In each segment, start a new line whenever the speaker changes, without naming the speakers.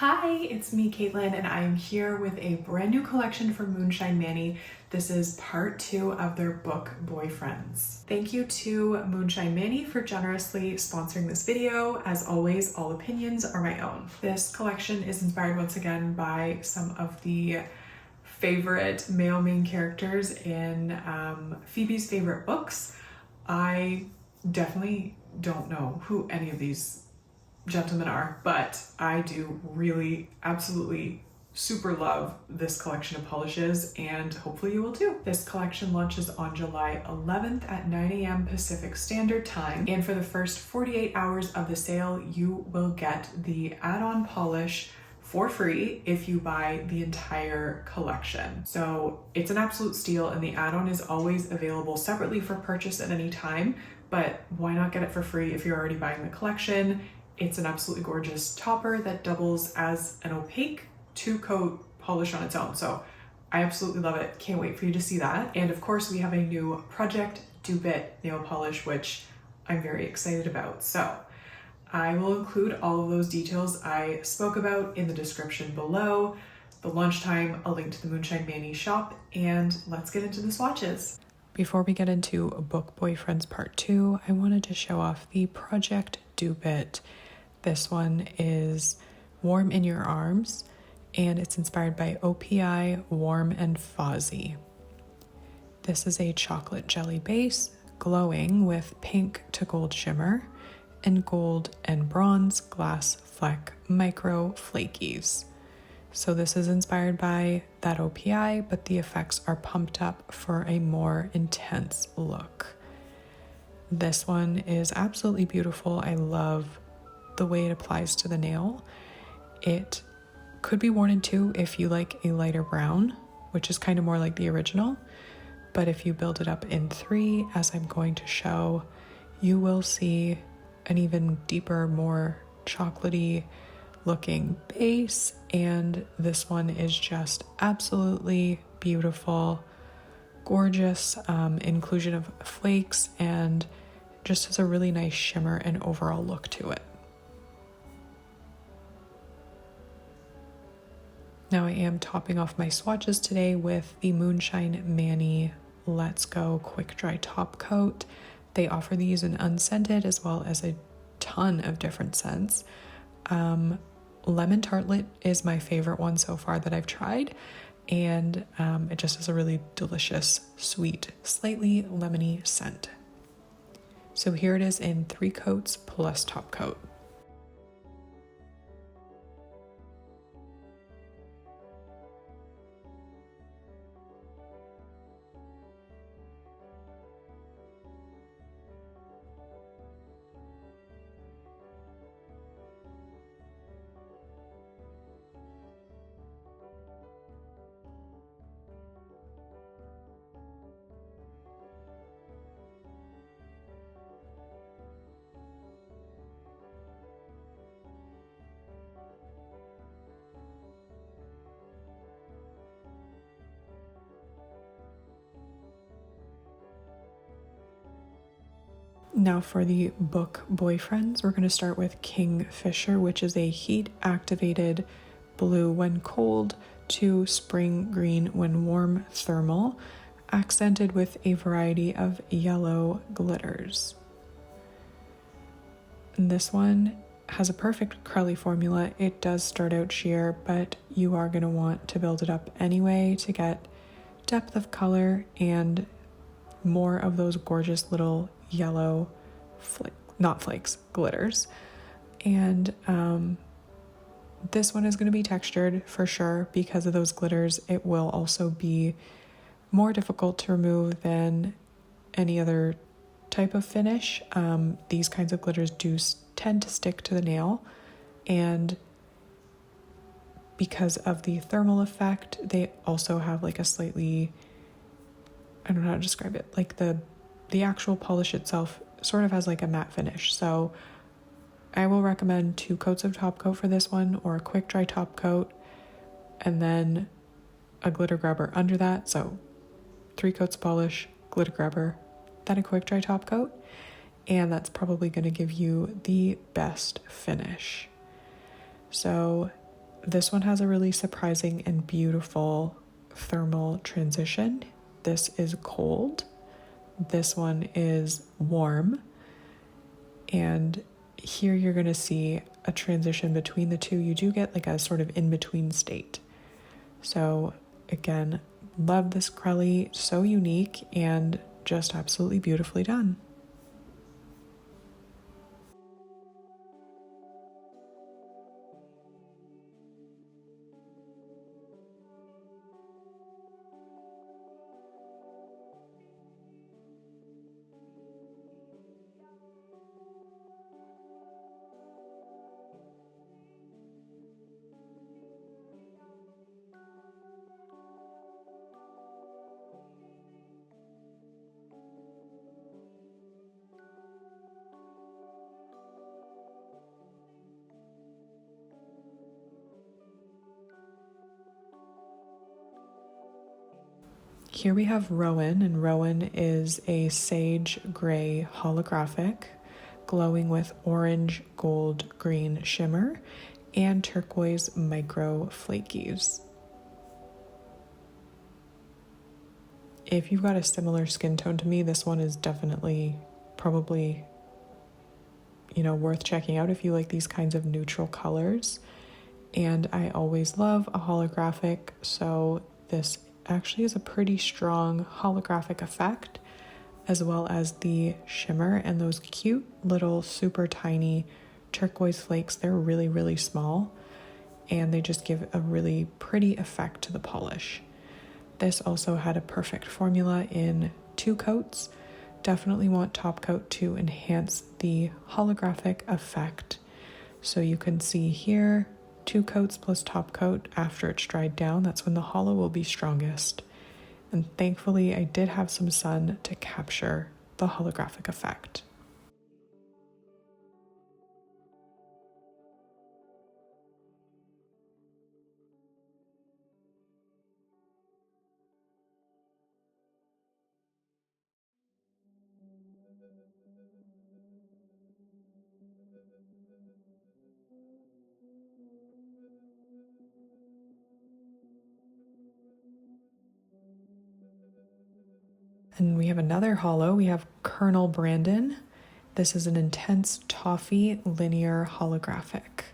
Hi, it's me, Caitlin, and I'm here with a brand new collection from Moonshine Manny. This is part 2 of their book, Boyfriends. Thank you to Moonshine Manny for generously sponsoring this video. As always, all opinions are my own. This collection is inspired once again by some of the favorite male main characters in Phoebe's favorite books. I definitely don't know who any of these gentlemen are, but I do really absolutely super love this collection of polishes, and hopefully you will too. This collection launches on July 11th at 9 a.m. Pacific Standard Time, and for the first 48 hours of the sale you will get the add-on polish for free if you buy the entire collection. So it's an absolute steal, and the add-on is always available separately for purchase at any time, but why not get it for free if you're already buying the collection? It's an absolutely gorgeous topper that doubles as an opaque 2-coat polish on its own. So I absolutely love it. Can't wait for you to see that. And of course we have a new Project Dupe nail polish, which I'm very excited about. So I will include all of those details I spoke about in the description below, the launch time, a link to the Moonshine Manny shop, and let's get into the swatches. Before we get into Book Boyfriends Part 2, I wanted to show off the Project Dupe. This one is Warm in Your Arms, and it's inspired by OPI, Warm, and Fuzzy. This is a chocolate jelly base, glowing with pink to gold shimmer, and gold and bronze glass fleck micro flakies. So this is inspired by that OPI, but the effects are pumped up for a more intense look. This one is absolutely beautiful. I love the way it applies to the nail. It could be worn in 2 if you like a lighter brown, which is kind of more like the original, but if you build it up in 3, as I'm going to show, you will see an even deeper, more chocolatey looking base, and this one is just absolutely beautiful, gorgeous inclusion of flakes, and just has a really nice shimmer and overall look to it. Now I am topping off my swatches today with the Moonshine Manny Let's Go Quick Dry Top Coat. They offer these in unscented as well as a ton of different scents. Lemon Tartlet is my favorite one so far that I've tried, and it just has a really delicious, sweet, slightly lemony scent. So here it is in 3 coats plus top coat. Now for the Book Boyfriends, we're going to start with Kingfisher, which is a heat-activated blue when cold to spring green when warm thermal, accented with a variety of yellow glitters. And this one has a perfect curly formula. It does start out sheer, but you are going to want to build it up anyway to get depth of color and more of those gorgeous little yellow glitters. And this one is going to be textured for sure because of those glitters. It will also be more difficult to remove than any other type of finish. These kinds of glitters do tend to stick to the nail, and because of the thermal effect, they also have like a slightly, I don't know how to describe it, like the actual polish itself sort of has like a matte finish. So I will recommend 2 coats of top coat for this one, or a quick dry top coat and then a glitter grabber under that. So 3 coats of polish, glitter grabber, then a quick dry top coat, and that's probably going to give you the best finish. So This one has a really surprising and beautiful thermal transition. This is cold. This one is warm. And here you're going to see a transition between the two. You do get like a sort of in-between state. So again, love this Crelly, so unique and just absolutely beautifully done. Here we have Rowan, and Rowan is a sage gray holographic, glowing with orange, gold, green shimmer, and turquoise micro flakies. If you've got a similar skin tone to me, this one is definitely probably, worth checking out if you like these kinds of neutral colors. And I always love a holographic, so this actually is a pretty strong holographic effect, as well as the shimmer and those cute little super tiny turquoise flakes. They're really, really small, and they just give a really pretty effect to the polish. This also had a perfect formula in 2 coats. Definitely want top coat to enhance the holographic effect. So you can see here, 2 coats plus top coat after it's dried down. That's when the holo will be strongest. And thankfully I did have some sun to capture the holographic effect. And we have another holo. We have Colonel Brandon. This is an intense toffee linear holographic.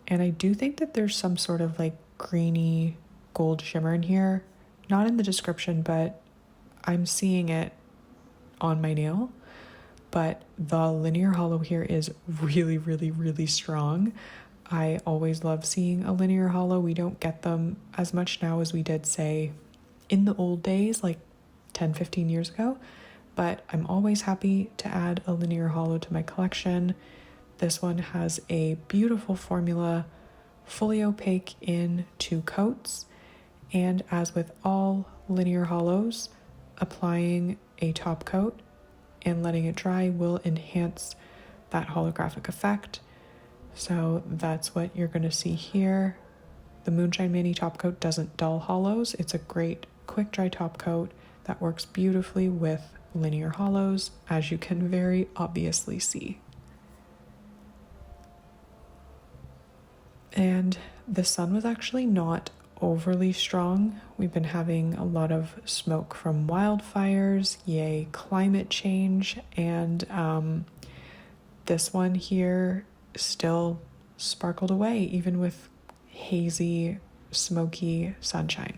And I do think that there's some sort of like greeny gold shimmer in here. Not in the description, but I'm seeing it on my nail. But the linear holo here is really, really, really strong. I always love seeing a linear holo. We don't get them as much now as we did, say, in the old days, like 10, 15 years ago, but I'm always happy to add a linear holo to my collection. This one has a beautiful formula, fully opaque in 2 coats, and as with all linear holos, applying a top coat and letting it dry will enhance that holographic effect. So that's what you're going to see here. The Moonshine Mani top coat doesn't dull holos. It's a great quick dry top coat that works beautifully with linear holos, as you can very obviously see. And the sun was actually not overly strong. We've been having a lot of smoke from wildfires, yay climate change, and this one here still sparkled away even with hazy, smoky sunshine.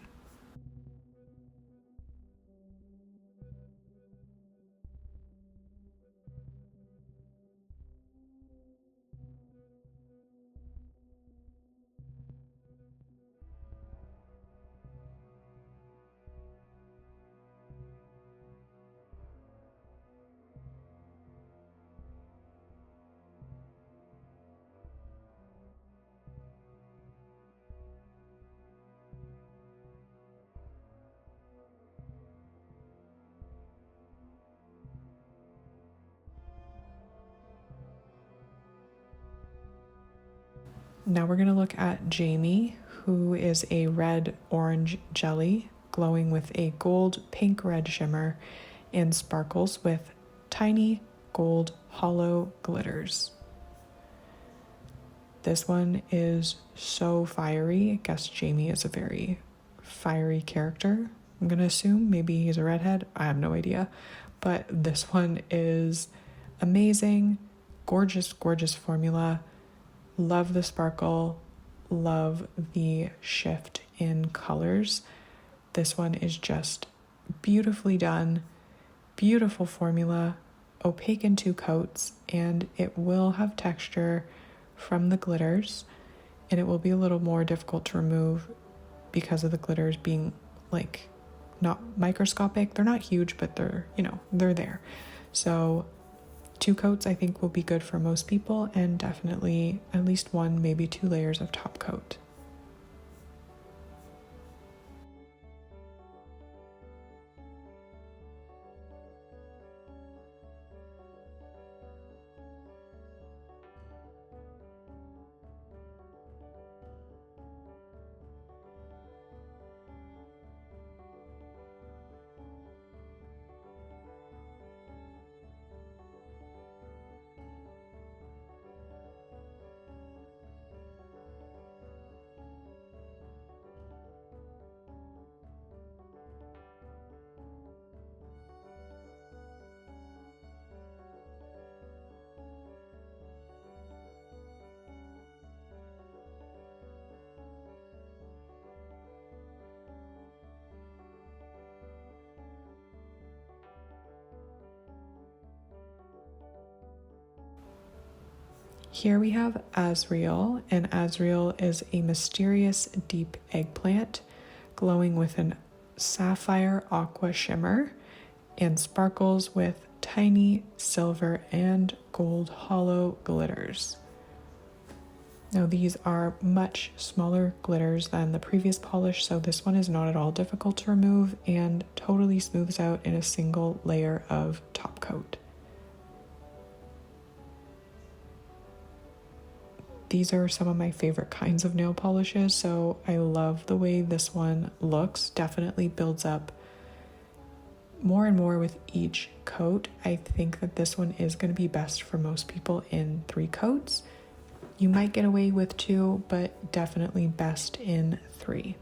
Now we're going to look at Jamie, who is a red orange jelly glowing with a gold pink red shimmer and sparkles with tiny gold hollow glitters. This one is so fiery. I guess Jamie is a very fiery character, I'm gonna assume. Maybe he's a redhead. I have no idea. But this one is amazing. Gorgeous, gorgeous formula. Love the sparkle. Love the shift in colors. This one is just beautifully done. Beautiful formula. Opaque in 2 coats, and it will have texture from the glitters, and it will be a little more difficult to remove because of the glitters being like not microscopic. They're not huge, but they're, you know, they're there. So 2 coats I think will be good for most people, and definitely at least 1, maybe 2 layers of top coat. Here we have Azriel, and Azriel is a mysterious deep eggplant glowing with an sapphire aqua shimmer and sparkles with tiny silver and gold holo glitters. Now these are much smaller glitters than the previous polish, so this one is not at all difficult to remove and totally smooths out in a single layer of top coat. These are some of my favorite kinds of nail polishes, so I love the way this one looks. Definitely builds up more and more with each coat. I think that this one is going to be best for most people in 3 coats. You might get away with 2, but definitely best in 3.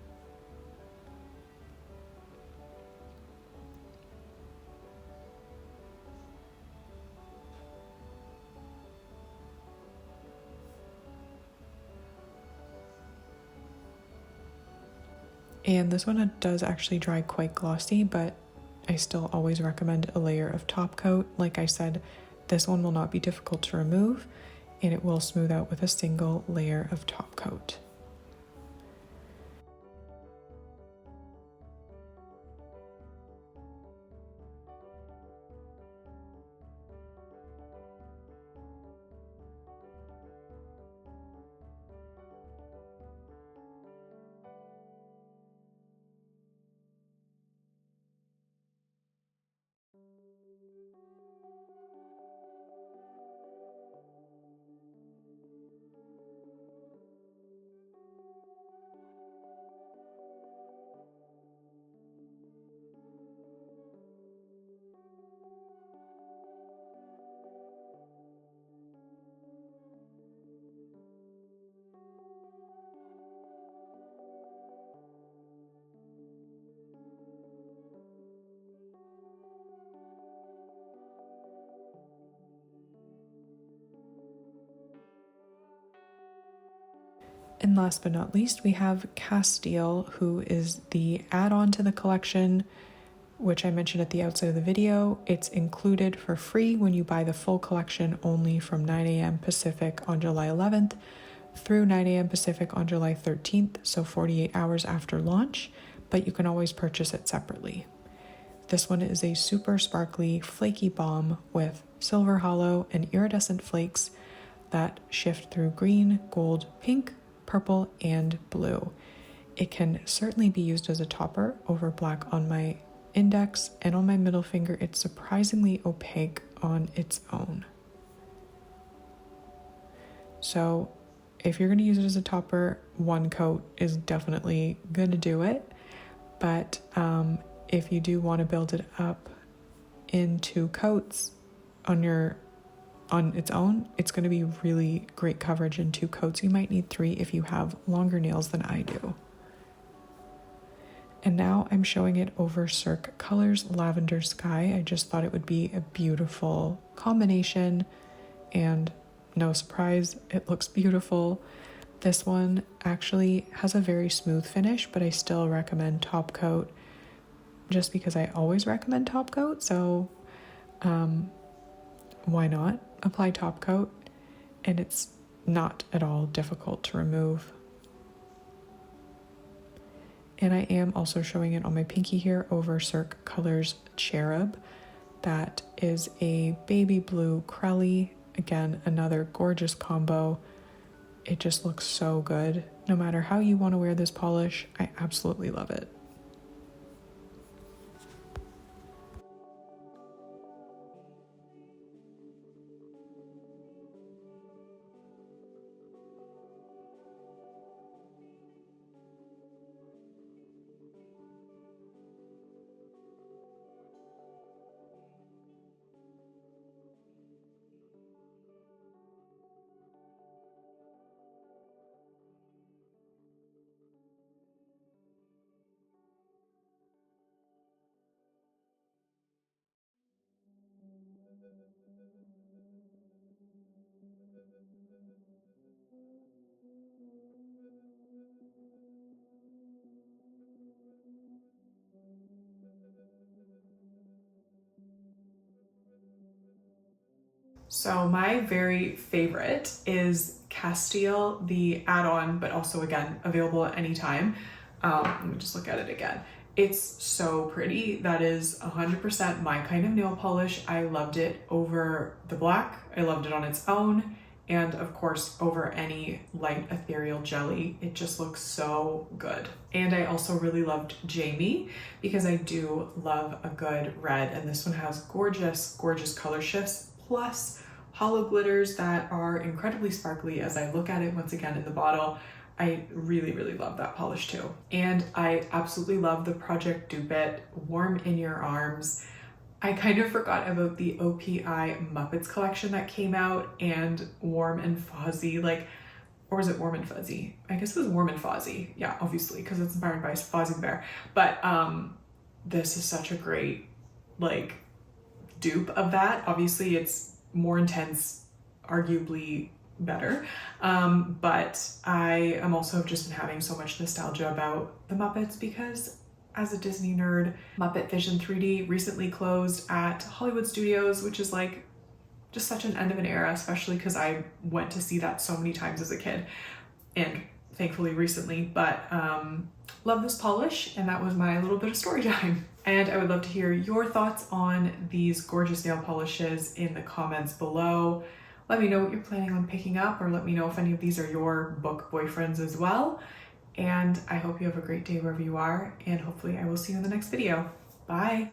And this one does actually dry quite glossy, but I still always recommend a layer of top coat. Like I said, this one will not be difficult to remove, and it will smooth out with a single layer of top coat. And last but not least, we have Casteel, who is the add-on to the collection, which I mentioned at the outset of the video. It's included for free when you buy the full collection only from 9 a.m. Pacific on July 11th through 9 a.m. Pacific on July 13th, so 48 hours after launch, but you can always purchase it separately. This one is a super sparkly, flaky balm with silver holo and iridescent flakes that shift through green, gold, pink, purple, and blue. It can certainly be used as a topper over black on my index, and on my middle finger it's surprisingly opaque on its own. So if you're going to use it as a topper, 1 coat is definitely going to do it. But if you do want to build it up in 2 coats on your on its own, it's going to be really great coverage in 2 coats. You might need 3 if you have longer nails than I do. And now I'm showing it over Cirque Colors Lavender Sky. I just thought it would be a beautiful combination, and no surprise, it looks beautiful. This one actually has a very smooth finish, but I still recommend top coat just because I always recommend top coat. So why not apply top coat? And it's not at all difficult to remove. And I am also showing it on my pinky here over Cirque Colors Cherub. That is a baby blue Crelly. Again, another gorgeous combo. It just looks so good. No matter how you want to wear this polish, I absolutely love it. So my very favorite is Casteel, the add-on, but also again, available at any time. Let me just look at it again. It's so pretty. That is 100% my kind of nail polish. I loved it over the black. I loved it on its own. And of course, over any light ethereal jelly. It just looks so good. And I also really loved Jamie because I do love a good red. And this one has gorgeous, gorgeous color shifts, plus hollow glitters that are incredibly sparkly as I look at it once again in the bottle. I really, really love that polish too. And I absolutely love the Project Dupe Warm in Your Arms. I kind of forgot about the OPI Muppets collection that came out, and Warm and Fuzzy, like, or was it Warm and Fuzzy? I guess it was Warm and Fuzzy. Yeah, obviously, because it's inspired by Fozzie the Bear. But this is such a great, like, dupe of that. Obviously, it's more intense, arguably better. But I am also just been having so much nostalgia about the Muppets because as a Disney nerd, Muppet Vision 3D recently closed at Hollywood Studios, which is like just such an end of an era, especially because I went to see that so many times as a kid and thankfully recently, but love this polish, and that was my little bit of story time. And I would love to hear your thoughts on these gorgeous nail polishes in the comments below. Let me know what you're planning on picking up, or let me know if any of these are your book boyfriends as well. And I hope you have a great day wherever you are, and hopefully I will see you in the next video. Bye.